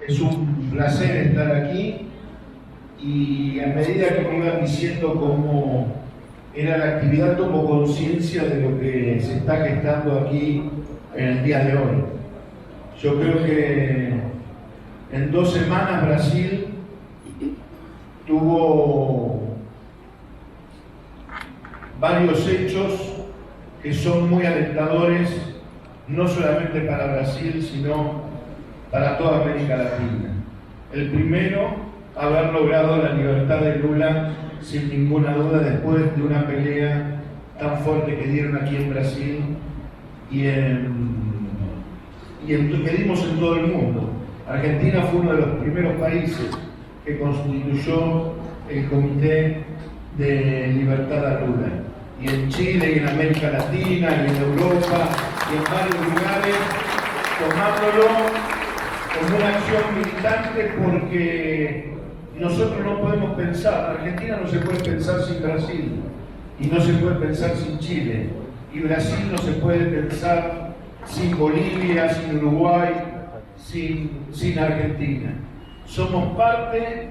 Es un placer estar aquí y a medida que me iban diciendo cómo era la actividad, tomo conciencia de lo que se está gestando aquí en el día de hoy. Yo creo que en 2 semanas Brasil tuvo varios hechos que son muy alentadores, no solamente para Brasil, sino para toda América Latina. El primero, haber logrado la libertad de Lula sin ninguna duda después de una pelea tan fuerte que dieron aquí en Brasil y que dimos en todo el mundo. Argentina fue uno de los primeros países que constituyó el Comité de Libertad a Lula. Y en Chile, y en América Latina, y en Europa, y en varios lugares, tomándolo como una acción militante, porque nosotros no podemos pensar, Argentina no se puede pensar sin Brasil, y no se puede pensar sin Chile, y Brasil no se puede pensar sin Bolivia, sin Uruguay, sin Argentina. Somos parte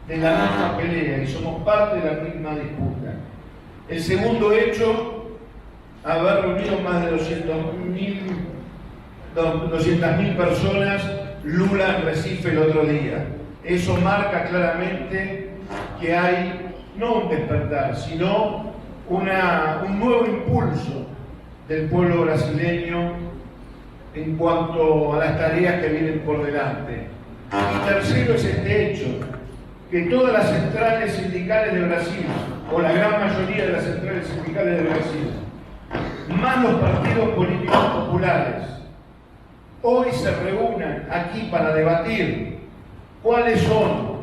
de la misma pelea y somos parte de la misma disputa. El segundo hecho, haber reunido más de 200.000 personas, Lula en Recife el otro día. Eso marca claramente que hay no un despertar, sino un nuevo impulso del pueblo brasileño en cuanto a las tareas que vienen por delante. Y tercero es este hecho, que todas las centrales sindicales de Brasil, o la gran mayoría de las centrales sindicales de Brasil, más los partidos políticos populares, hoy se reúnan aquí para debatir cuáles son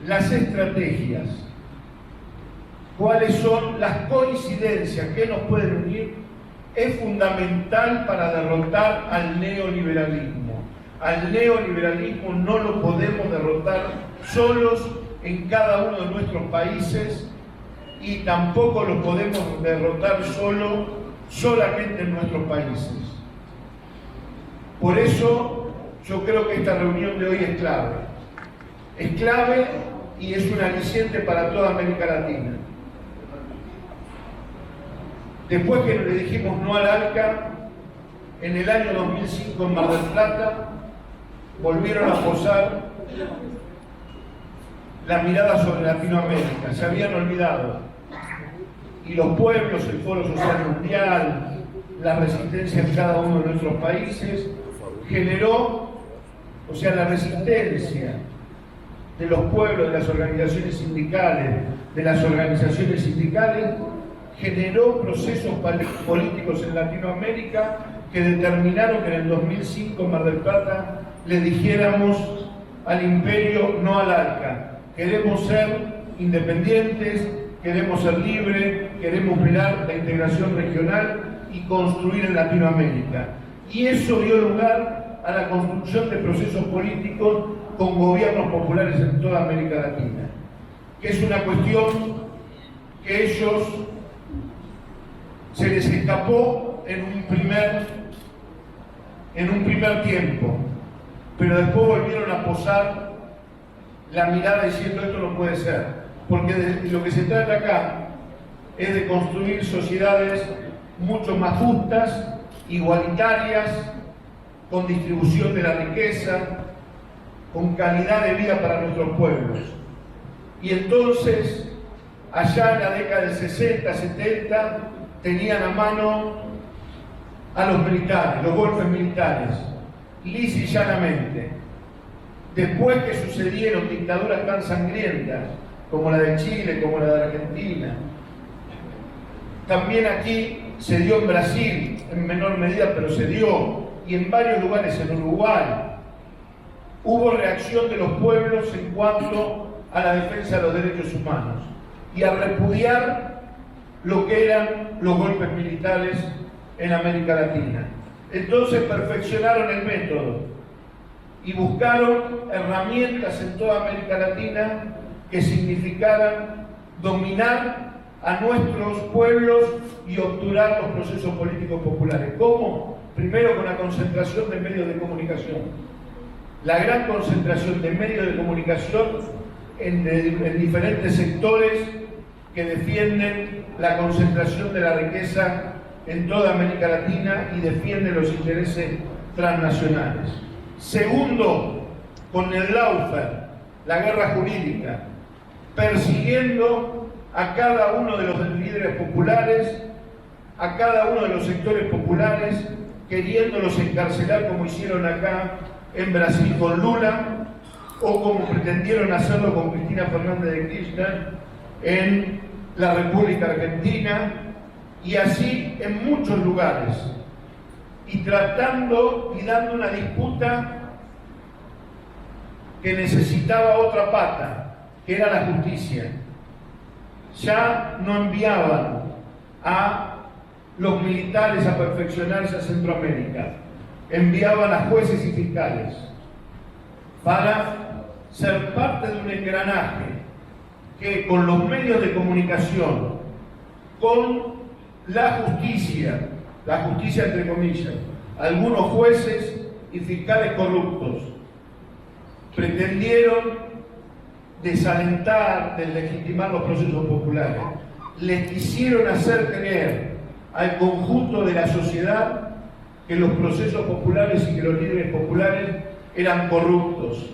las estrategias, cuáles son las coincidencias que nos pueden unir, es fundamental para derrotar al neoliberalismo. Al neoliberalismo no lo podemos derrotar solos en cada uno de nuestros países y tampoco lo podemos derrotar solamente en nuestros países. Por eso yo creo que esta reunión de hoy es clave. Es clave y es un aliciente para toda América Latina. Después que le dijimos no al ALCA, en el año 2005 en Mar del Plata, volvieron a posar la mirada sobre Latinoamérica, se habían olvidado. Y los pueblos, el Foro Social Mundial, la resistencia en cada uno de nuestros países, la resistencia de los pueblos, de las organizaciones sindicales, generó procesos políticos en Latinoamérica que determinaron que en el 2005 en Mar del Plata le dijéramos al imperio no al ALCA. Queremos ser independientes, queremos ser libres, queremos mirar la integración regional y construir en Latinoamérica. Y eso dio lugar a la construcción de procesos políticos con gobiernos populares en toda América Latina, que es una cuestión que ellos se les escapó en un primer tiempo, pero después volvieron a posar la mirada diciendo esto no puede ser, porque de lo que se trata acá es de construir sociedades mucho más justas, igualitarias, con distribución de la riqueza, con calidad de vida para nuestros pueblos. Y entonces, allá en la década del 60, 70, tenían a mano a los militares, los golpes militares, lisa y llanamente. Después que sucedieron dictaduras tan sangrientas como la de Chile, como la de Argentina, también aquí se dio en Brasil, en menor medida, pero se dio, y en varios lugares en Uruguay, hubo reacción de los pueblos en cuanto a la defensa de los derechos humanos y a repudiar lo que eran los golpes militares en América Latina. Entonces perfeccionaron el método y buscaron herramientas en toda América Latina que significaran dominar a nuestros pueblos y obturar los procesos políticos populares. ¿Cómo? Primero con la concentración de medios de comunicación. La gran concentración de medios de comunicación en diferentes sectores que defienden la concentración de la riqueza en toda América Latina y defienden los intereses transnacionales. Segundo, con el lawfare, la guerra jurídica, persiguiendo a cada uno de los líderes populares, a cada uno de los sectores populares, queriéndolos encarcelar como hicieron acá en Brasil con Lula, o como pretendieron hacerlo con Cristina Fernández de Kirchner en la República Argentina, y así en muchos lugares, y tratando y dando una disputa que necesitaba otra pata, que era la justicia. Ya no enviaban a los militares a perfeccionarse a Centroamérica, enviaban a jueces y fiscales para ser parte de un engranaje que con los medios de comunicación, con la justicia entre comillas, algunos jueces y fiscales corruptos pretendieron desalentar, deslegitimar los procesos populares. Les quisieron hacer creer al conjunto de la sociedad que los procesos populares y que los líderes populares eran corruptos.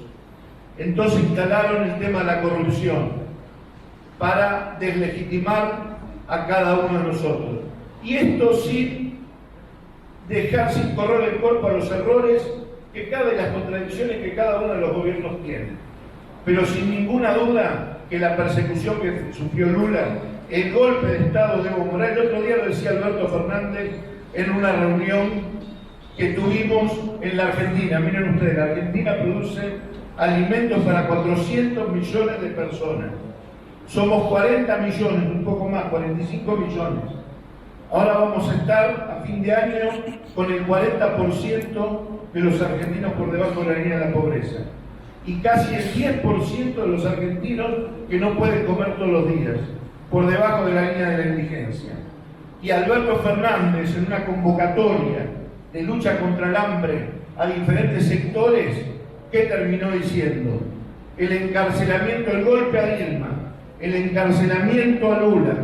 Entonces instalaron el tema de la corrupción para deslegitimar a cada uno de nosotros. Y esto sin dejar sin correr el cuerpo a los errores que caben, las contradicciones que cada uno de los gobiernos tiene. Pero sin ninguna duda que la persecución que sufrió Lula, el golpe de Estado de Evo Morales, el otro día lo decía Alberto Fernández en una reunión que tuvimos en la Argentina. Miren ustedes, la Argentina produce alimentos para 400 millones de personas. Somos 40 millones, un poco más, 45 millones. Ahora vamos a estar a fin de año con el 40% de los argentinos por debajo de la línea de la pobreza. Y casi el 10% de los argentinos que no pueden comer todos los días, por debajo de la línea de la indigencia. Y Alberto Fernández, en una convocatoria de lucha contra el hambre a diferentes sectores, ¿qué terminó diciendo? El encarcelamiento, el golpe a Dilma, el encarcelamiento a Lula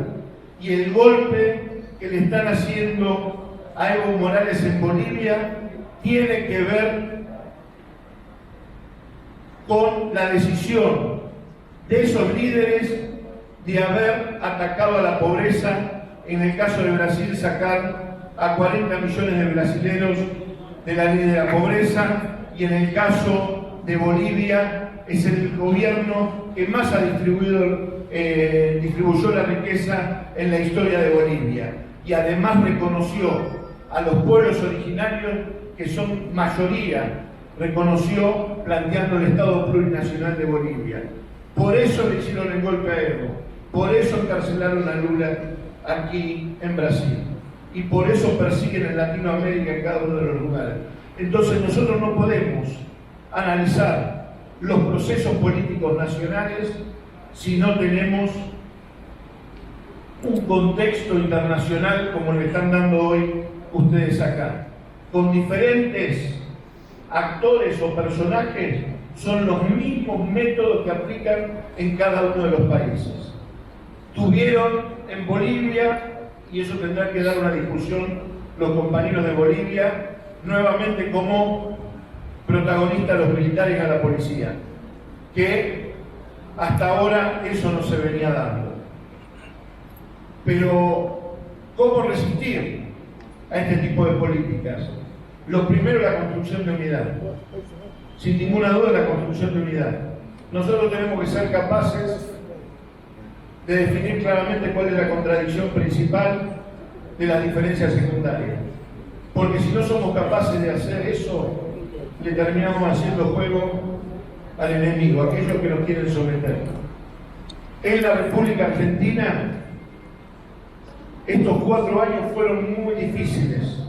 y el golpe que le están haciendo a Evo Morales en Bolivia tiene que ver con la decisión de esos líderes de haber atacado a la pobreza. En el caso de Brasil, sacar a 40 millones de brasileños de la línea de la pobreza, y en el caso de Bolivia es el gobierno que más ha distribuyó la riqueza en la historia de Bolivia, y además reconoció a los pueblos originarios, que son mayoría, reconoció planteando el Estado plurinacional de Bolivia. Por eso le hicieron el golpe a Evo, por eso encarcelaron a Lula aquí en Brasil, y por eso persiguen en Latinoamérica en cada uno de los lugares. Entonces nosotros no podemos analizar los procesos políticos nacionales si no tenemos un contexto internacional como le están dando hoy ustedes acá, con diferentes actores o personajes. Son los mismos métodos que aplican en cada uno de los países. Tuvieron en Bolivia, y eso tendrá que dar una discusión los compañeros de Bolivia, nuevamente como protagonistas los militares a la policía, que hasta ahora eso no se venía dando. Pero, ¿cómo resistir a este tipo de políticas? Lo primero, la construcción de unidad. Sin ninguna duda, la construcción de unidad. Nosotros tenemos que ser capaces de definir claramente cuál es la contradicción principal de las diferencias secundarias. Porque si no somos capaces de hacer eso, le terminamos haciendo juego al enemigo, a aquellos que nos quieren someter. En la República Argentina, estos 4 años fueron muy difíciles.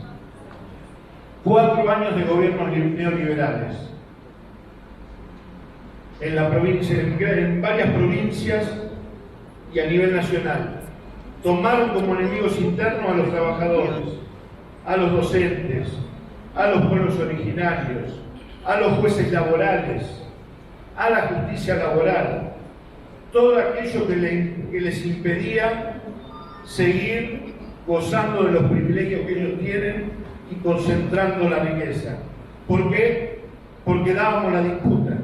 4 años de gobiernos neoliberales. En la provincia, en varias provincias y a nivel nacional. Tomaron como enemigos internos a los trabajadores, a los docentes, a los pueblos originarios, a los jueces laborales, a la justicia laboral, todo aquello que les impedía seguir gozando de los privilegios que ellos tienen y concentrando la riqueza. ¿Por qué? Porque dábamos la disputa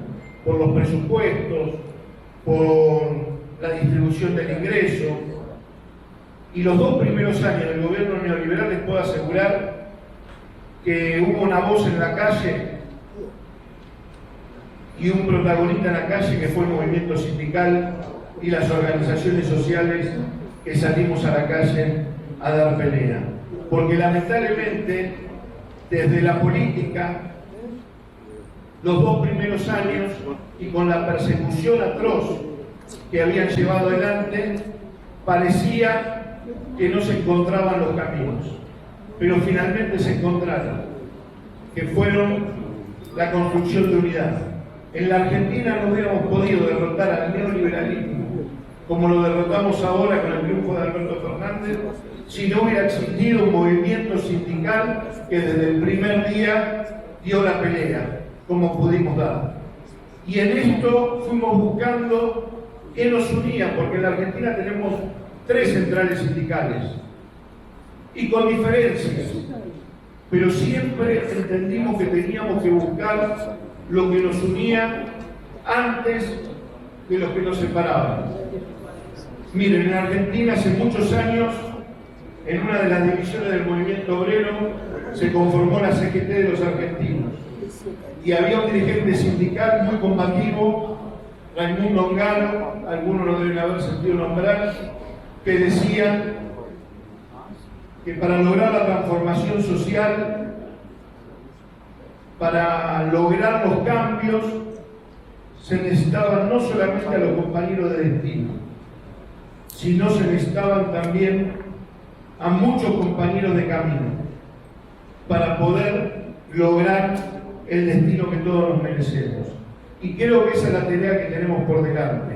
por los presupuestos, por la distribución del ingreso. Y los 2 primeros años del gobierno neoliberal les puedo asegurar que hubo una voz en la calle y un protagonista en la calle que fue el movimiento sindical y las organizaciones sociales que salimos a la calle a dar pelea. Porque lamentablemente, desde la política, los 2 primeros años y con la persecución atroz que habían llevado adelante, parecía que no se encontraban los caminos, pero finalmente se encontraron, que fueron la construcción de unidad. En la Argentina no hubiéramos podido derrotar al neoliberalismo como lo derrotamos ahora con el triunfo de Alberto Fernández, si no hubiera existido un movimiento sindical que desde el primer día dio la pelea, como pudimos dar. Y en esto fuimos buscando qué nos unía, porque en la Argentina tenemos 3 centrales sindicales, y con diferencias, pero siempre entendimos que teníamos que buscar lo que nos unía antes de lo que nos separaba. Miren, en Argentina hace muchos años, en una de las divisiones del movimiento obrero, se conformó la CGT de los argentinos, y había un dirigente sindical muy combativo, Raimundo Ongaro, algunos lo deben haber sentido nombrar, que decía que para lograr la transformación social, para lograr los cambios, se necesitaban no solamente a los compañeros de destino, sino se necesitaban también a muchos compañeros de camino para poder lograr el destino que todos nos merecemos. Y creo que esa es la tarea que tenemos por delante.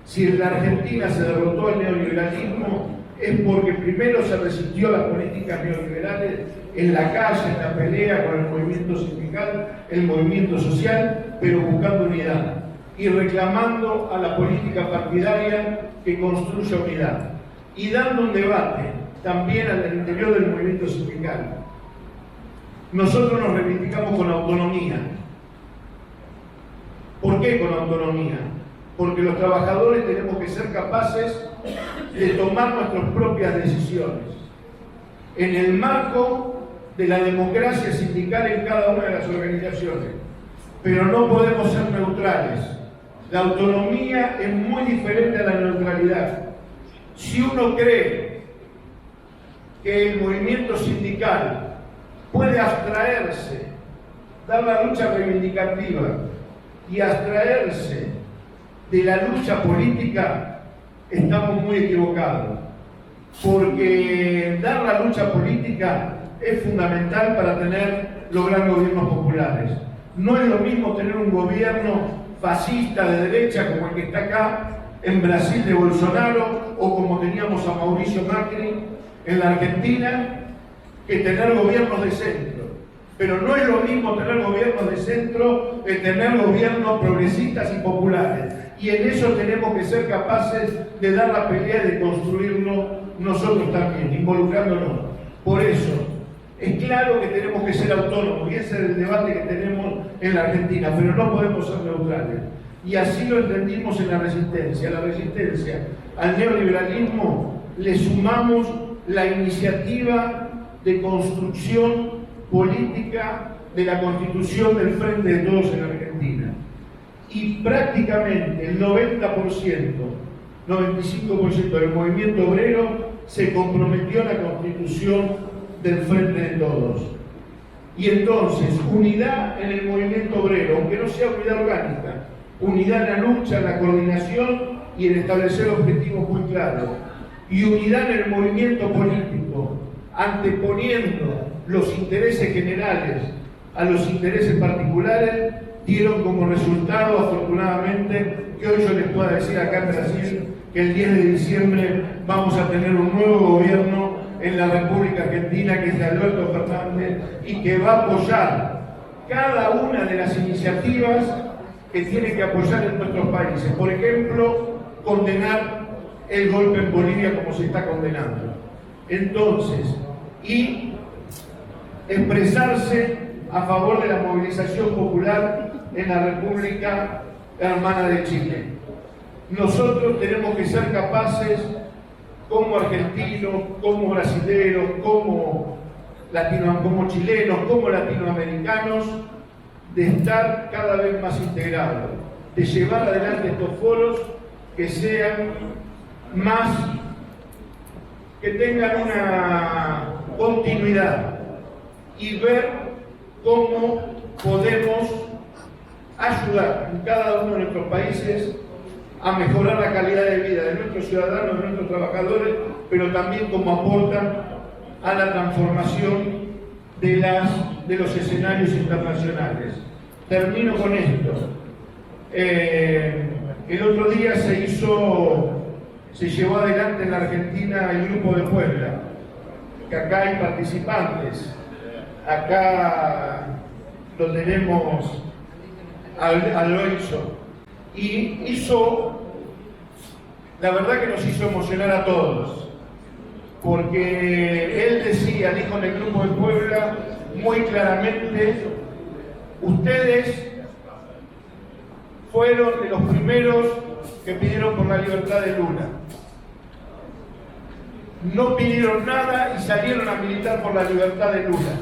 Si en la Argentina se derrotó el neoliberalismo, es porque primero se resistió a las políticas neoliberales en la calle, en la pelea con el movimiento sindical, el movimiento social, pero buscando unidad y reclamando a la política partidaria que construya unidad y dando un debate también al interior del movimiento sindical. Nosotros nos reivindicamos con autonomía. ¿Por qué con autonomía? Porque los trabajadores tenemos que ser capaces de tomar nuestras propias decisiones en el marco de la democracia sindical en cada una de las organizaciones, pero no podemos ser neutrales. La autonomía es muy diferente a la neutralidad. Si uno cree que el movimiento sindical puede abstraerse, dar la lucha reivindicativa y abstraerse de la lucha política, estamos muy equivocados, porque dar la lucha política es fundamental para lograr gobiernos populares. No es lo mismo tener un gobierno fascista de derecha como el que está acá en Brasil de Bolsonaro, o como teníamos a Mauricio Macri en la Argentina, que tener gobiernos de centro. Pero no es lo mismo tener gobiernos de centro que tener gobiernos progresistas y populares. Y en eso tenemos que ser capaces de dar la pelea y de construirlo nosotros también, involucrándonos. Por eso, es claro que tenemos que ser autónomos, y ese es el debate que tenemos en la Argentina, pero no podemos ser neutrales. Y así lo entendimos en la resistencia. La resistencia al neoliberalismo le sumamos la iniciativa de construcción política de la constitución del Frente de Todos en Argentina. Y prácticamente el 90%, 95% del movimiento obrero se comprometió a la constitución del Frente de Todos. Y entonces, unidad en el movimiento obrero, aunque no sea unidad orgánica, unidad en la lucha, en la coordinación y en establecer objetivos muy claros. Y unidad en el movimiento político, anteponiendo los intereses generales a los intereses particulares, dieron como resultado, afortunadamente, que hoy yo les pueda decir acá en Brasil que el 10 de diciembre vamos a tener un nuevo gobierno en la República Argentina, que es de Alberto Fernández, y que va a apoyar cada una de las iniciativas que tiene que apoyar en nuestros países. Por ejemplo, condenar el golpe en Bolivia como se está condenando. Entonces, y expresarse a favor de la movilización popular en la República Hermana de Chile. Nosotros tenemos que ser capaces, como argentinos, como brasileños, como chilenos, como latinoamericanos, de estar cada vez más integrados, de llevar adelante estos foros que sean más, que tengan una continuidad y ver cómo podemos ayudar en cada uno de nuestros países a mejorar la calidad de vida de nuestros ciudadanos, de nuestros trabajadores, pero también cómo aportan a la transformación de los escenarios internacionales. Termino con esto. El otro día se llevó adelante en la Argentina el Grupo de Puebla, que acá hay participantes. Acá lo tenemos a Loiso. Y la verdad que nos hizo emocionar a todos, porque él decía, dijo en el Grupo de Puebla muy claramente: ustedes fueron de los primeros que pidieron por la libertad de Lula. No pidieron nada y salieron a militar por la libertad de Lula.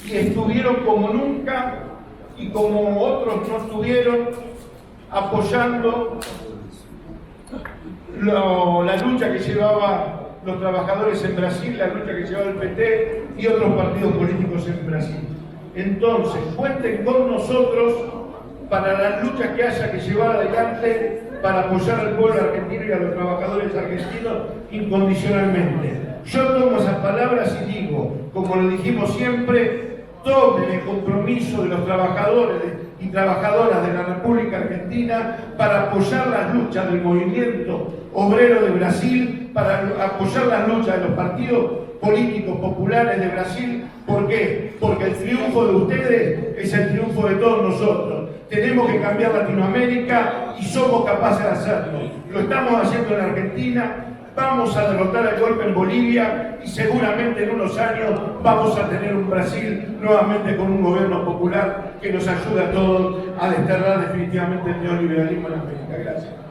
Y estuvieron como nunca y como otros no estuvieron apoyando la lucha que llevaban los trabajadores en Brasil, la lucha que llevaba el PT y otros partidos políticos en Brasil. Entonces, cuenten con nosotros para las luchas que haya que llevar adelante para apoyar al pueblo argentino y a los trabajadores argentinos incondicionalmente. Yo tomo esas palabras y digo, como lo dijimos siempre, tomen el compromiso de los trabajadores y trabajadoras de la República Argentina para apoyar las luchas del movimiento obrero de Brasil, para apoyar las luchas de los partidos políticos populares de Brasil. ¿Por qué? Porque el triunfo de ustedes es el triunfo de todos nosotros. Tenemos que cambiar Latinoamérica y somos capaces de hacerlo. Lo estamos haciendo en Argentina. Vamos a derrotar el golpe en Bolivia y seguramente en unos años vamos a tener un Brasil nuevamente con un gobierno popular que nos ayude a todos a desterrar definitivamente el neoliberalismo en América. Gracias.